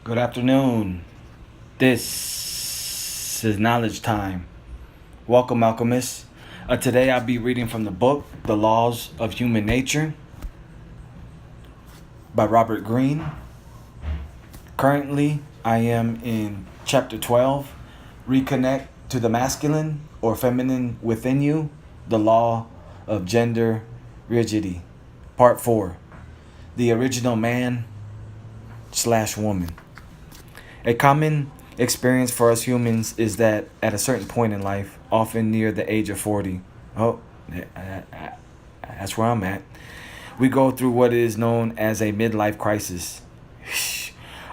Good afternoon. This is knowledge time. Welcome, alchemists. Today I'll be reading from the book The Laws of Human Nature by Robert Greene. Currently, I am in chapter 12, Reconnect to the Masculine or Feminine Within You, The Law of Gender Rigidity. Part 4, The Original Man/Woman. A common experience for us humans is that at a certain point in life, often near the age of 40, that's where I'm at, we go through what is known as a midlife crisis.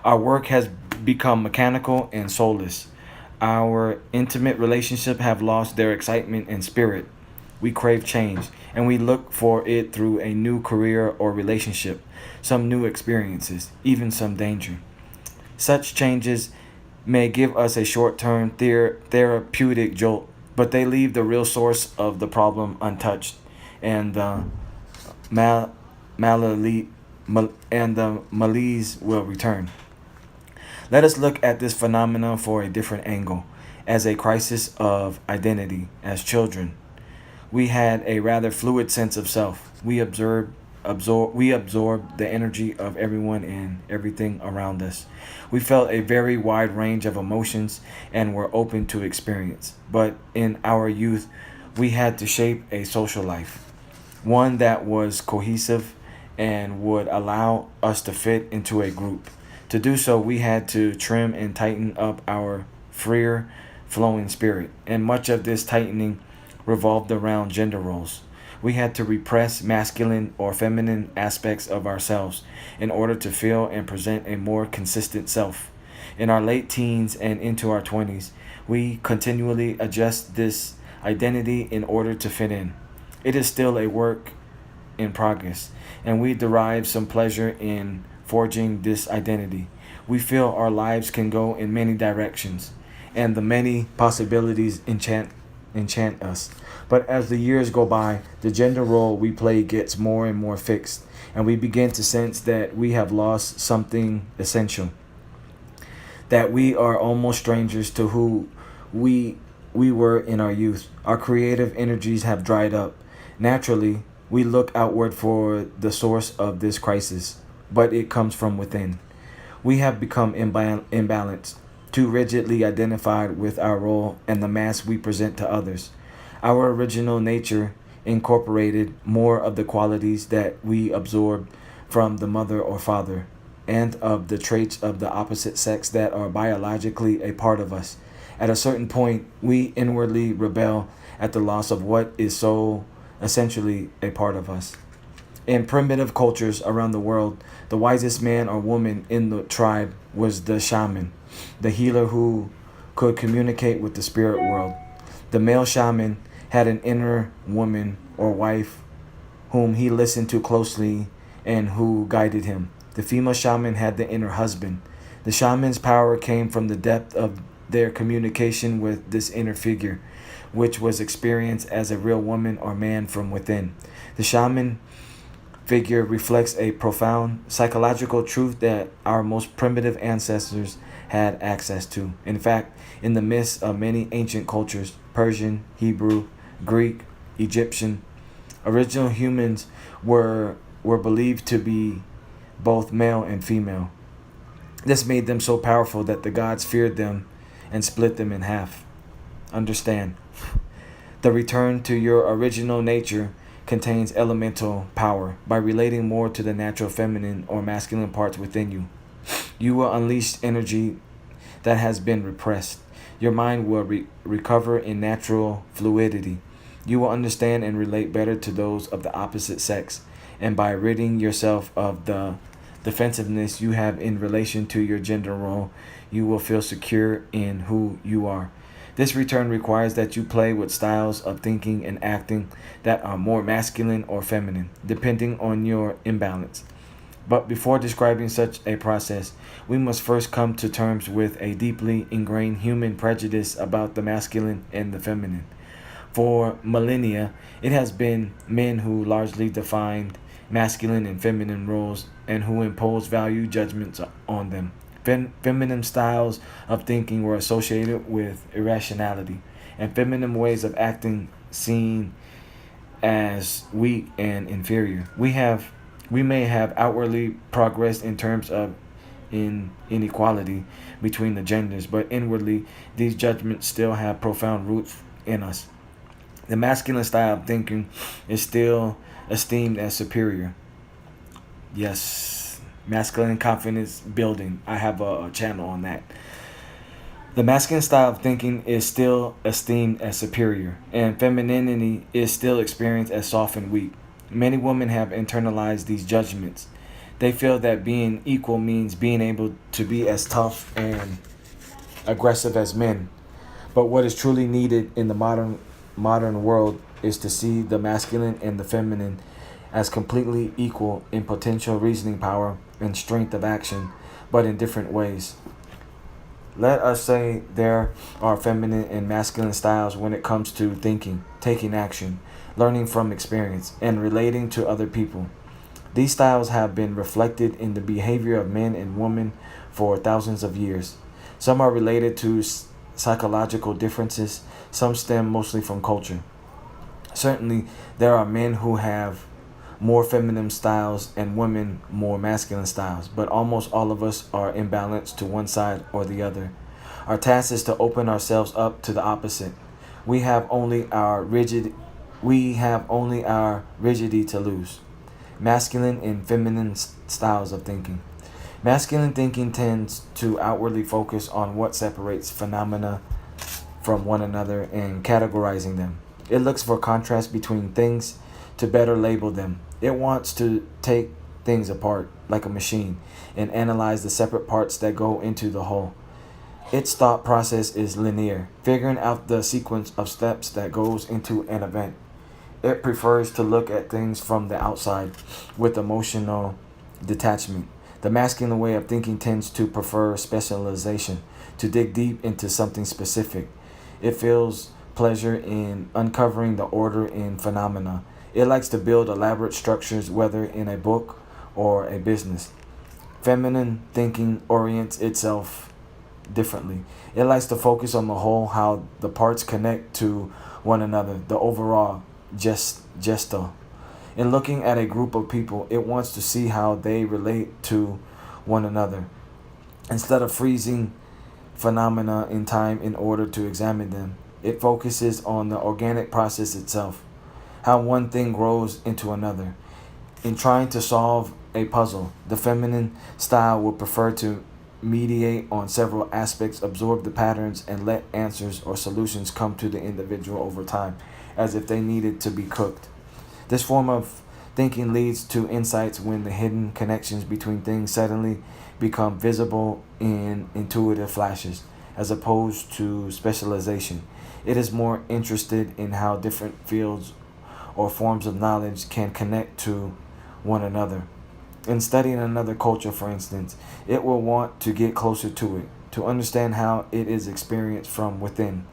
Our work has become mechanical and soulless. Our intimate relationships have lost their excitement and spirit. We crave change, and we look for it through a new career or relationship, some new experiences, even some danger. Such changes may give us a short-term therapeutic jolt, but they leave the real source of the problem untouched, and the malaise will return. Let us look at this phenomenon for a different angle, as a crisis of identity. As children, we had a rather fluid sense of self. We absorbed the energy of everyone and everything around us. We felt a very wide range of emotions and were open to experience. But in our youth, we had to shape a social life, one that was cohesive and would allow us to fit into a group. To do so, we had to trim and tighten up our freer flowing spirit, and much of this tightening revolved around gender roles. We had to repress masculine or feminine aspects of ourselves in order to feel and present a more consistent self. In our late teens and into our 20s, we continually adjust this identity in order to fit in. It is still a work in progress, and we derive some pleasure in forging this identity. We feel our lives can go in many directions, and the many possibilities enchant us. But as the years go by, the gender role we play gets more and more fixed, and we begin to sense that we have lost something essential, that we are almost strangers to who we were in our youth. Our creative energies have dried up. Naturally, we look outward for the source of this crisis, but it comes from within. We have become imbalanced, too rigidly identified with our role and the mask we present to others. Our original nature incorporated more of the qualities that we absorbed from the mother or father, and of the traits of the opposite sex that are biologically a part of us. At a certain point, we inwardly rebel at the loss of what is so essentially a part of us. In primitive cultures around the world, the wisest man or woman in the tribe was the shaman, the healer who could communicate with the spirit world. The male shaman had an inner woman or wife whom he listened to closely and who guided him. The female shaman had the inner husband. The shaman's power came from the depth of their communication with this inner figure, which was experienced as a real woman or man from within. The shaman figure reflects a profound psychological truth that our most primitive ancestors had access to. In fact, in the midst of many ancient cultures, Persian, Hebrew, Greek, Egyptian, original humans were believed to be both male and female. This made them so powerful that the gods feared them and split them in half. Understand, the return to your original nature contains elemental power. By relating more to the natural feminine or masculine parts within you, you will unleash energy that has been repressed. Your mind will recover in natural fluidity. You will understand and relate better to those of the opposite sex, and by ridding yourself of the defensiveness you have in relation to your gender role, you will feel secure in who you are. This return requires that you play with styles of thinking and acting that are more masculine or feminine, depending on your imbalance. But before describing such a process, we must first come to terms with a deeply ingrained human prejudice about the masculine and the feminine. For millennia, it has been men who largely defined masculine and feminine roles and who imposed value judgments on them. Feminine styles of thinking were associated with irrationality, and feminine ways of acting seen as weak and inferior. We may have outwardly progressed in terms of inequality between the genders, but inwardly these judgments still have profound roots in us. The masculine style of thinking is still esteemed as superior. Yes, masculine confidence building. I have a channel on that. The masculine style of thinking is still esteemed as superior, and femininity is still experienced as soft and weak. Many women have internalized these judgments. They feel that being equal means being able to be as tough and aggressive as men. But what is truly needed in the modern world is to see the masculine and the feminine as completely equal in potential reasoning power and strength of action, but in different ways. Let us say there are feminine and masculine styles when it comes to thinking, taking action, learning from experience, and relating to other people. These styles have been reflected in the behavior of men and women for thousands of years. Some are related to psychological differences, some stem mostly from culture. Certainly, there are men who have more feminine styles and women more masculine styles, but almost all of us are imbalanced to one side or the other. Our task is to open ourselves up to the opposite. We have only our rigid we have only our rigidity to lose. Masculine and feminine styles of thinking. Masculine thinking tends to outwardly focus on what separates phenomena from one another and categorizing them. It looks for contrast between things to better label them. It wants to take things apart like a machine and analyze the separate parts that go into the whole. Its thought process is linear, figuring out the sequence of steps that goes into an event. It prefers to look at things from the outside with emotional detachment. The masculine way of thinking tends to prefer specialization, to dig deep into something specific. It feels pleasure in uncovering the order in phenomena. It likes to build elaborate structures, whether in a book or a business. Feminine thinking orients itself differently. It likes to focus on the whole, how the parts connect to one another, the overall gesto. In looking at a group of people, it wants to see how they relate to one another. Instead of freezing phenomena in time in order to examine them, it focuses on the organic process itself, how one thing grows into another. In trying to solve a puzzle, the feminine style would prefer to mediate on several aspects, absorb the patterns, and let answers or solutions come to the individual over time, as if they needed to be cooked. This form of thinking leads to insights when the hidden connections between things suddenly become visible in intuitive flashes, as opposed to specialization. It is more interested in how different fields or forms of knowledge can connect to one another. In studying another culture, for instance, it will want to get closer to it, to understand how it is experienced from within.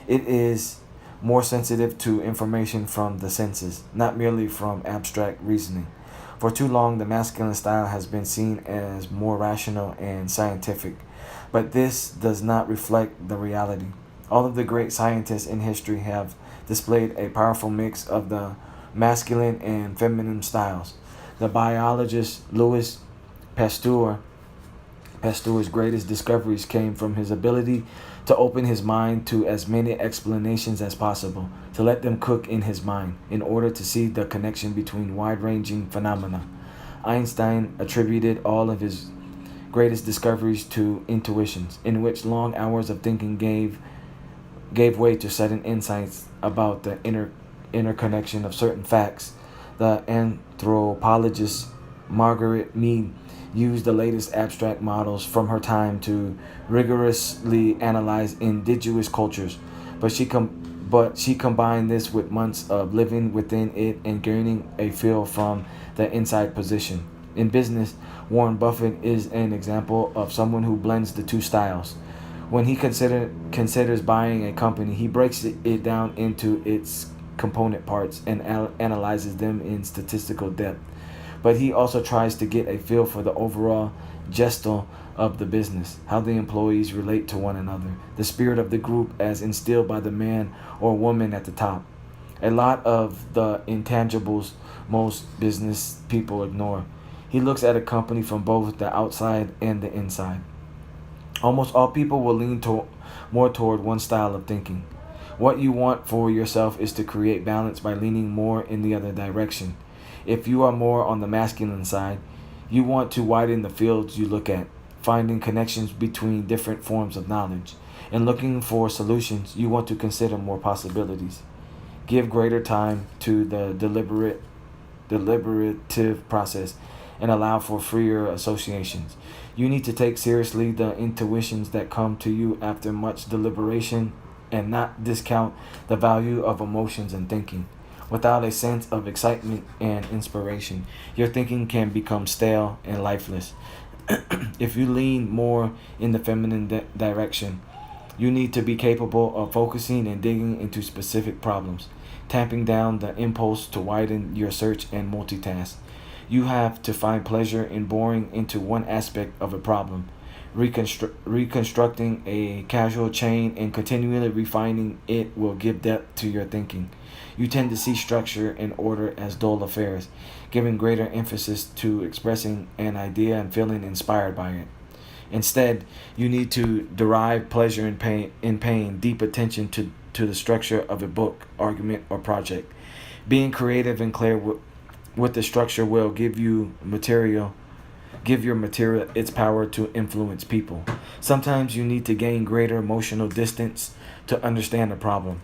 It is more sensitive to information from the senses, not merely from abstract reasoning. For too long, the masculine style has been seen as more rational and scientific, but this does not reflect the reality. All of the great scientists in history have displayed a powerful mix of the masculine and feminine styles. The biologist Louis Pasteur Pasteur's greatest discoveries came from his ability to open his mind to as many explanations as possible, to let them cook in his mind, in order to see the connection between wide-ranging phenomena. Einstein attributed all of his greatest discoveries to intuitions, in which long hours of thinking gave way to sudden insights about the interconnection of certain facts. The anthropologist Margaret Mead used the latest abstract models from her time to rigorously analyze indigenous cultures, but she combined this with months of living within it and gaining a feel from the inside position. In business, Warren Buffett is an example of someone who blends the two styles. When he considers buying a company, he breaks it down into its component parts and analyzes them in statistical depth. but he also tries to get a feel for the overall gestal of the business, how the employees relate to one another, the spirit of the group as instilled by the man or woman at the top. A lot of the intangibles most business people ignore. He looks at a company from both the outside and the inside. Almost all people will lean more toward one style of thinking. What you want for yourself is to create balance by leaning more in the other direction. If you are more on the masculine side, you want to widen the fields you look at, finding connections between different forms of knowledge. And looking for solutions, you want to consider more possibilities. Give greater time to the deliberative process and allow for freer associations. You need to take seriously the intuitions that come to you after much deliberation and not discount the value of emotions and thinking. Without a sense of excitement and inspiration, your thinking can become stale and lifeless. If you lean more in the feminine direction, you need to be capable of focusing and digging into specific problems, tamping down the impulse to widen your search and multitask. You have to find pleasure in boring into one aspect of a problem, reconstructing a causal chain and continually refining it will give depth to your thinking. You tend to see structure and order as dull affairs, giving greater emphasis to expressing an idea and feeling inspired by it. Instead, you need to derive pleasure in paying deep attention to the structure of a book, argument, or project. Being creative and clear with the structure will give your material its power to influence people. Sometimes you need to gain greater emotional distance to understand a problem,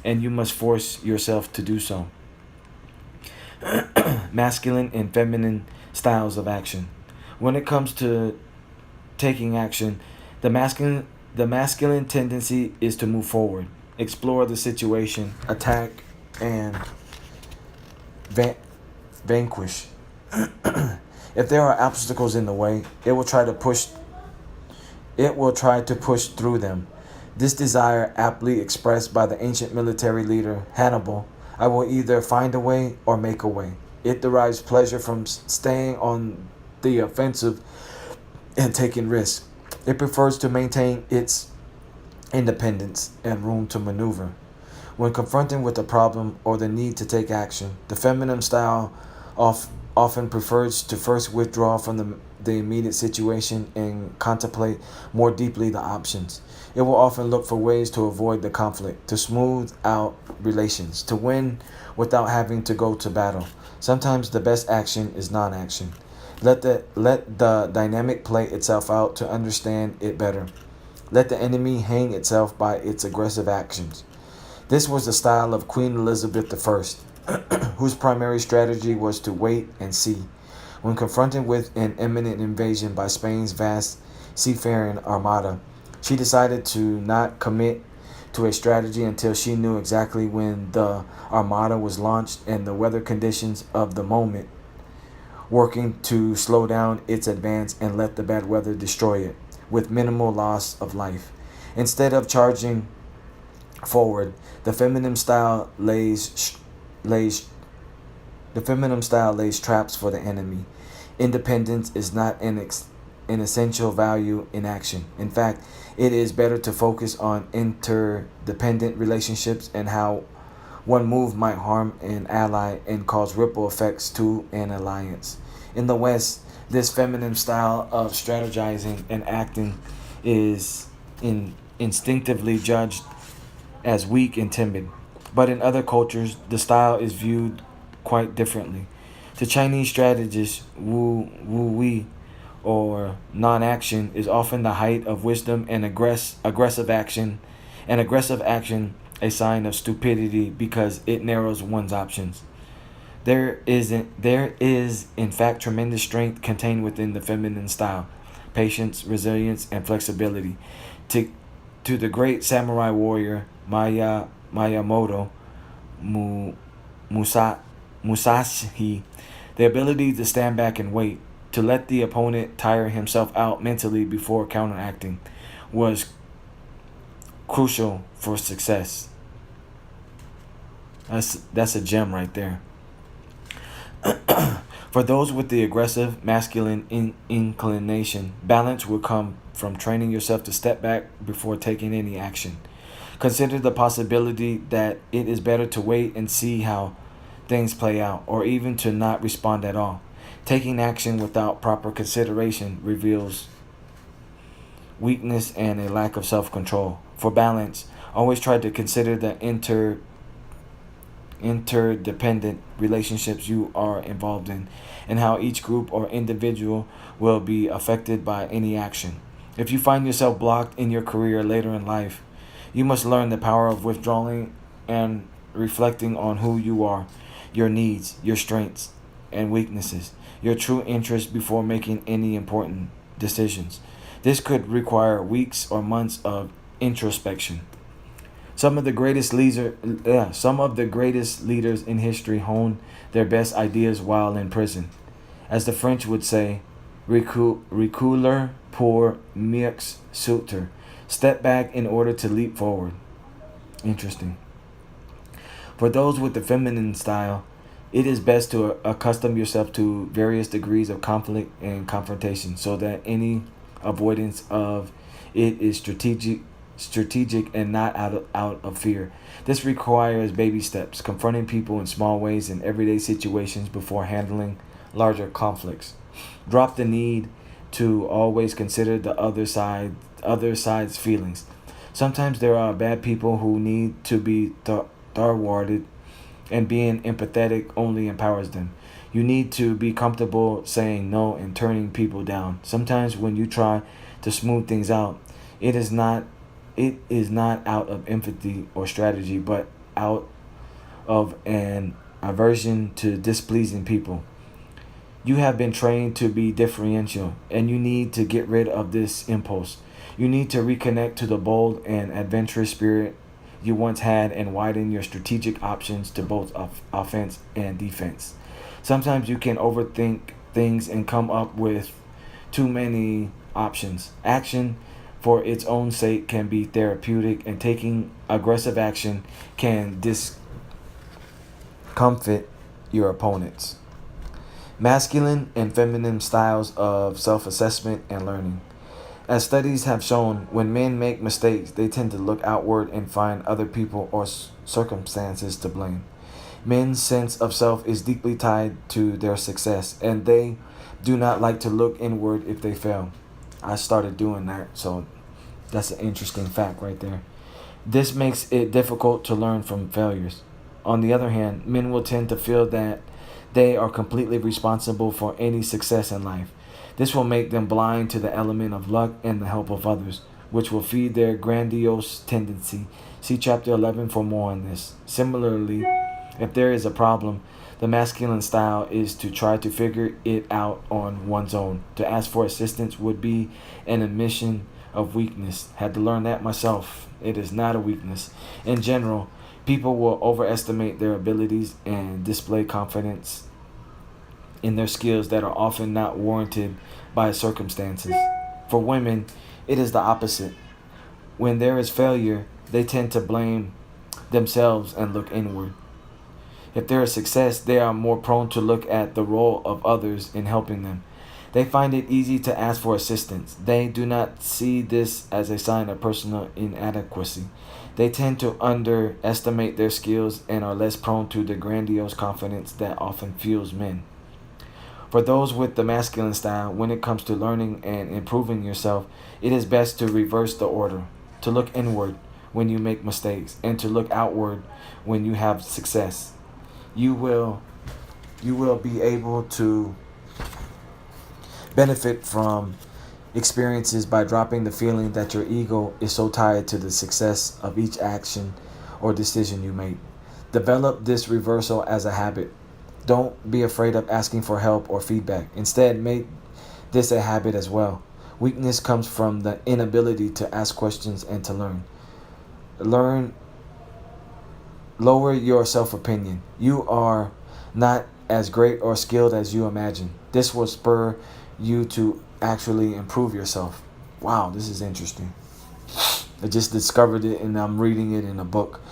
and you must force yourself to do so. Masculine and feminine styles of action. When it comes to taking action, the masculine tendency is to move forward, explore the situation, attack, and van- vanquish. If there are obstacles in the way, it will try to push through them. This desire, aptly expressed by the ancient military leader Hannibal, I will either find a way or make a way. It derives pleasure from staying on the offensive and taking risks. It prefers to maintain its independence and room to maneuver. When confronted with a problem or the need to take action, the feminine style often prefers to first withdraw from the immediate situation and contemplate more deeply the options. It will often look for ways to avoid the conflict, to smooth out relations, to win without having to go to battle. Sometimes the best action is non-action. Let the dynamic play itself out to understand it better. Let the enemy hang itself by its aggressive actions. This was the style of Queen Elizabeth I, whose primary strategy was to wait and see. When confronted with an imminent invasion by Spain's vast seafaring armada, she decided to not commit to a strategy until she knew exactly when the armada was launched and the weather conditions of the moment, working to slow down its advance and let the bad weather destroy it with minimal loss of life. Instead of charging forward, the feminine style lays traps for the enemy. Independence is not an essential value in action. In fact, it is better to focus on interdependent relationships and how one move might harm an ally and cause ripple effects to an alliance. In the West, this feminine style of strategizing and acting is instinctively judged as weak and timid. But in other cultures, the style is viewed quite differently. To Chinese strategists, Wu Wei or non-action is often the height of wisdom and aggressive action, a sign of stupidity because it narrows one's options. There is in fact tremendous strength contained within the feminine style, patience, resilience, and flexibility. To the great samurai warrior Miyamoto Musashi, the ability to stand back and wait, to let the opponent tire himself out mentally before counteracting, was crucial for success. That's a gem right there. For those with the aggressive masculine inclination, balance will come from training yourself to step back before taking any action. Consider the possibility that it is better to wait and see how things play out, or even to not respond at all. Taking action without proper consideration reveals weakness and a lack of self control. For balance, always try to consider the interdependent relationships you are involved in and how each group or individual will be affected by any action. If you find yourself blocked in your career later in life, you must learn the power of withdrawing and reflecting on who you are, your needs, your strengths and weaknesses, your true interests before making any important decisions. This could require weeks or months of introspection. Some of the greatest leaders in history honed their best ideas while in prison. As the French would say, reculer pour mieux sauter. Step back in order to leap forward. Interesting. For those with the feminine style, it is best to accustom yourself to various degrees of conflict and confrontation so that any avoidance of it is strategic and not out of fear. This requires baby steps, confronting people in small ways in everyday situations before handling larger conflicts. Drop the need to always consider the other side's feelings. Sometimes there are bad people who need to be thwarted, and being empathetic only empowers them. You need to be comfortable saying no and turning people down. Sometimes when you try to smooth things out, it is not out of empathy or strategy, but out of an aversion to displeasing people. You have been trained to be differential, and you need to get rid of this impulse. You need to reconnect to the bold and adventurous spirit you once had and widen your strategic options to both offense and defense. Sometimes you can overthink things and come up with too many options. Action for its own sake can be therapeutic, and taking aggressive action can discomfit your opponents. Masculine and feminine styles of self assessment and learning. As studies have shown, when men make mistakes, they tend to look outward and find other people or circumstances to blame. Men's sense of self is deeply tied to their success, and they do not like to look inward if they fail. I started doing that, so that's an interesting fact right there. This makes it difficult to learn from failures. On the other hand, men will tend to feel that they are completely responsible for any success in life. This will make them blind to the element of luck and the help of others, which will feed their grandiose tendency. See chapter 11 for more on this. Similarly, if there is a problem, the masculine style is to try to figure it out on one's own. To ask for assistance would be an admission of weakness. Had to learn that myself. It is not a weakness. In general, people will overestimate their abilities and display confidence in their skills that are often not warranted by circumstances. For women, it is the opposite. When there is failure, they tend to blame themselves and look inward. If there is success, they are more prone to look at the role of others in helping them. They find it easy to ask for assistance. They do not see this as a sign of personal inadequacy. They tend to underestimate their skills and are less prone to the grandiose confidence that often fuels men. For those with the masculine style, when it comes to learning and improving yourself, it is best to reverse the order, to look inward when you make mistakes, and to look outward when you have success. You will be able to benefit from experiences by dropping the feeling that your ego is so tied to the success of each action or decision you make. Develop this reversal as a habit. Don't be afraid of asking for help or feedback. Instead, make this a habit as well. Weakness comes from the inability to ask questions and to learn. Lower your self-opinion. You are not as great or skilled as you imagine. This will spur you to actually improve yourself. Wow, this is interesting. I just discovered it and I'm reading it in a book.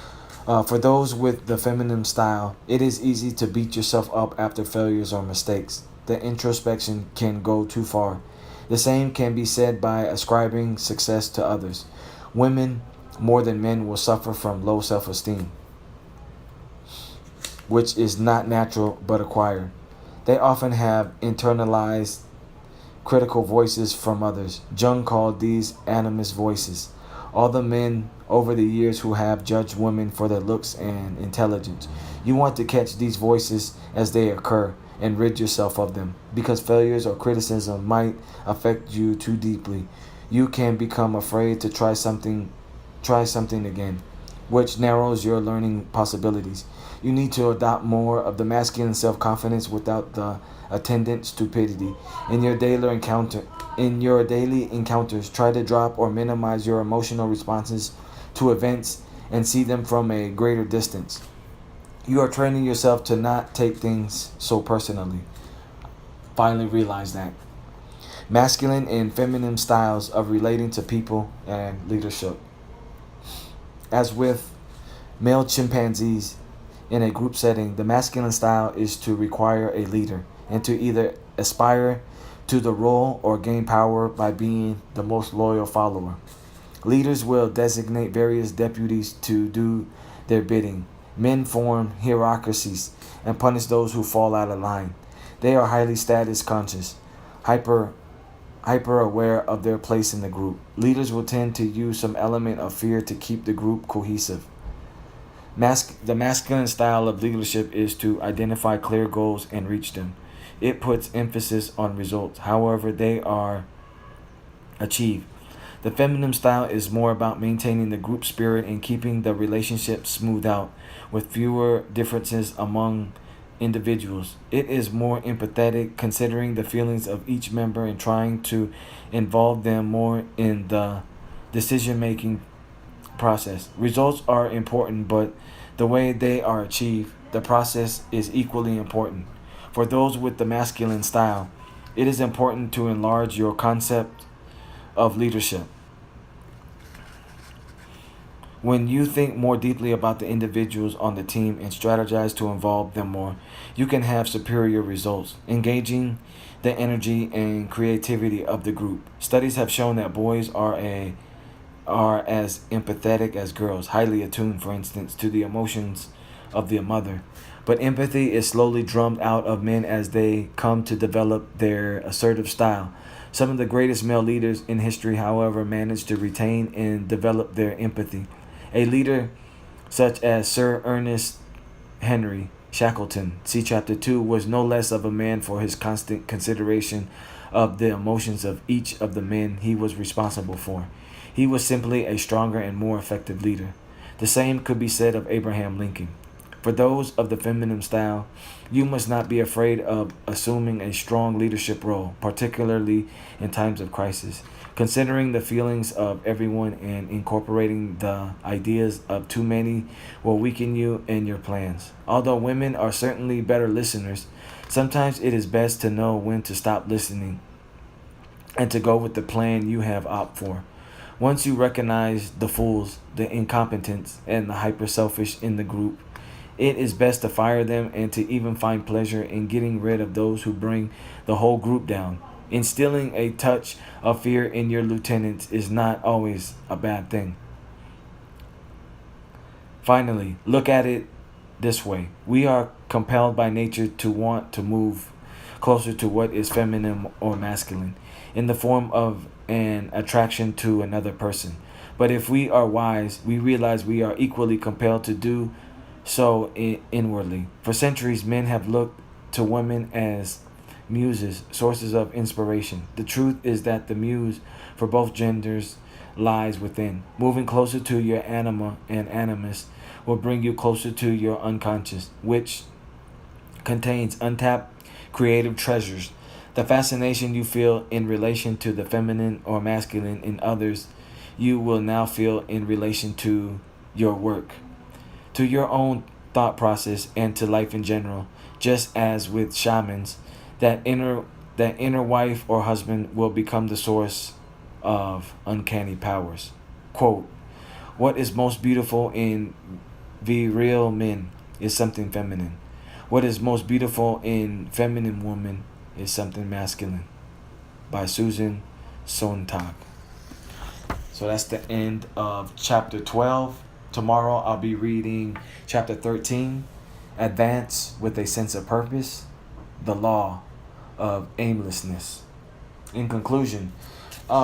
For those with the feminine style, it is easy to beat yourself up after failures or mistakes. the introspection can go too far. The same can be said by ascribing success to others. Women, more than men, will suffer from low self esteem, which is not natural but acquired. They often have internalized critical voices from others. Jung called these animus voices. All the men over the years who have judged women for their looks and intelligence. You want to catch these voices as they occur and rid yourself of them, because failures or criticism might affect you too deeply. You can become afraid to try something again, which narrows your learning possibilities. You need to adopt more of the masculine self-confidence without the attendant stupidity. In your daily encounters, try to drop or minimize your emotional responses to events and see them from a greater distance. You are training yourself to not take things so personally. Finally realize that. Masculine and feminine styles of relating to people and leadership. As with male chimpanzees in a group setting, the masculine style is to require a leader and to either aspire to the role or gain power by being the most loyal follower. Leaders will designate various deputies to do their bidding. Men form hierarchies and punish those who fall out of line. They are highly status conscious, hyper aware of their place in the group. Leaders will tend to use some element of fear to keep the group cohesive. The masculine style of leadership is to identify clear goals and reach them. It puts emphasis on results, however they are achieved. The feminine style is more about maintaining the group spirit and keeping the relationship smoothed out with fewer differences among individuals. It is more empathetic, considering the feelings of each member and trying to involve them more in the decision-making process. Results are important, but the way they are achieved, the process, is equally important. For those with the masculine style, it is important to enlarge your concept of leadership. When you think more deeply about the individuals on the team and strategize to involve them more, you can have superior results, engaging the energy and creativity of the group. Studies have shown that boys are as empathetic as girls, highly attuned, for instance, to the emotions of the mother. But empathy is slowly drummed out of men as they come to develop their assertive style. Some of the greatest male leaders in history, however, managed to retain and develop their empathy. A leader such as Sir Ernest Henry Shackleton, see Chapter 2, was no less of a man for his constant consideration of the emotions of each of the men he was responsible for. He was simply a stronger and more effective leader. The same could be said of Abraham Lincoln. For those of the feminine style, you must not be afraid of assuming a strong leadership role, particularly in times of crisis. Considering the feelings of everyone and incorporating the ideas of too many will weaken you and your plans. Although women are certainly better listeners, sometimes it is best to know when to stop listening and to go with the plan you have opted for. Once you recognize the fools, the incompetents, and the hyper-selfish in the group, it is best to fire them and to even find pleasure in getting rid of those who bring the whole group down. Instilling a touch of fear in your lieutenants is not always a bad thing. Finally, look at it this way. We are compelled by nature to want to move closer to what is feminine or masculine in the form of an attraction to another person. But if we are wise, we realize we are equally compelled to do so inwardly. For centuries, men have looked to women as muses, sources of inspiration. The truth is that the muse for both genders lies within. Moving closer to your anima and animus will bring you closer to your unconscious, which contains untapped creative treasures. The fascination you feel in relation to the feminine or masculine in others, you will now feel in relation to your work, to your own thought process, and to life in general. Just as with shamans, that inner wife or husband will become the source of uncanny powers. Quote, what is most beautiful in virile men is something feminine. What is most beautiful in feminine women is something masculine by Susan Sontag. So that's the end of chapter 12. Tomorrow I'll be reading chapter 13, Advance with a Sense of Purpose, the Law of Aimlessness. In conclusion,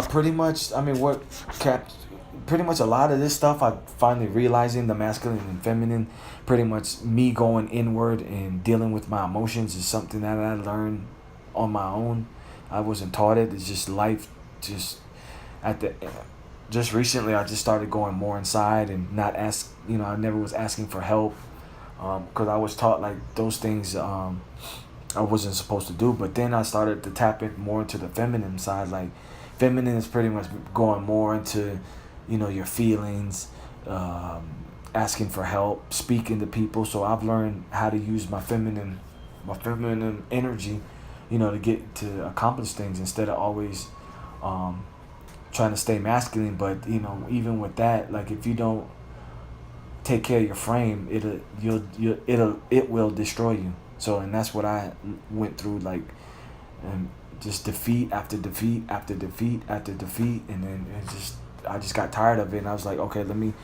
pretty much, I mean, pretty much a lot of this stuff, I finally realizing the masculine and feminine, pretty much me going inward and dealing with my emotions is something that I learned on my own. I wasn't taught it. It's just life. At the just recently, I just started going more inside and not ask. I never was asking for help, because I was taught like those things I wasn't supposed to do. But then I started to tap in more into the feminine side. Like feminine is pretty much going more into, your feelings, asking for help, speaking to people. So I've learned how to use my feminine energy, to get to accomplish things instead of always trying to stay masculine. But even with that, like if you don't take care of your frame, it will destroy you. So, and that's what I went through, like, and just defeat after defeat after defeat after defeat, and then I just got tired of it, and I was like, okay, let me,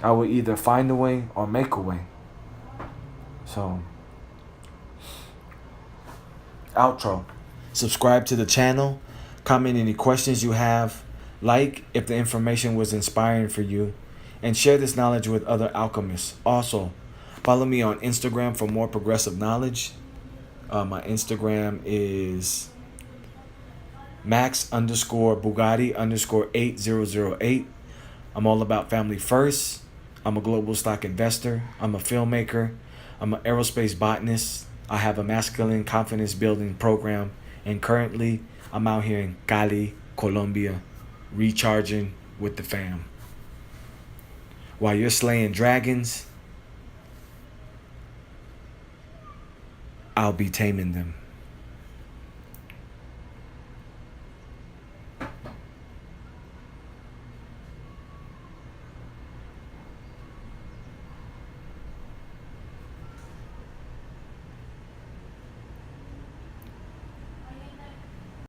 I will either find a way or make a way. So, outro. Subscribe to the channel. Comment any questions you have. Like if the information was inspiring for you. And share this knowledge with other alchemists. Also, follow me on Instagram for more progressive knowledge. My Instagram is Max_Bugatti_8008. I'm all about family first. I'm a global stock investor. I'm a filmmaker. I'm an aerospace botanist. I have a masculine confidence building program. And currently, I'm out here in Cali, Colombia, recharging with the fam. While you're slaying dragons, I'll be taming them.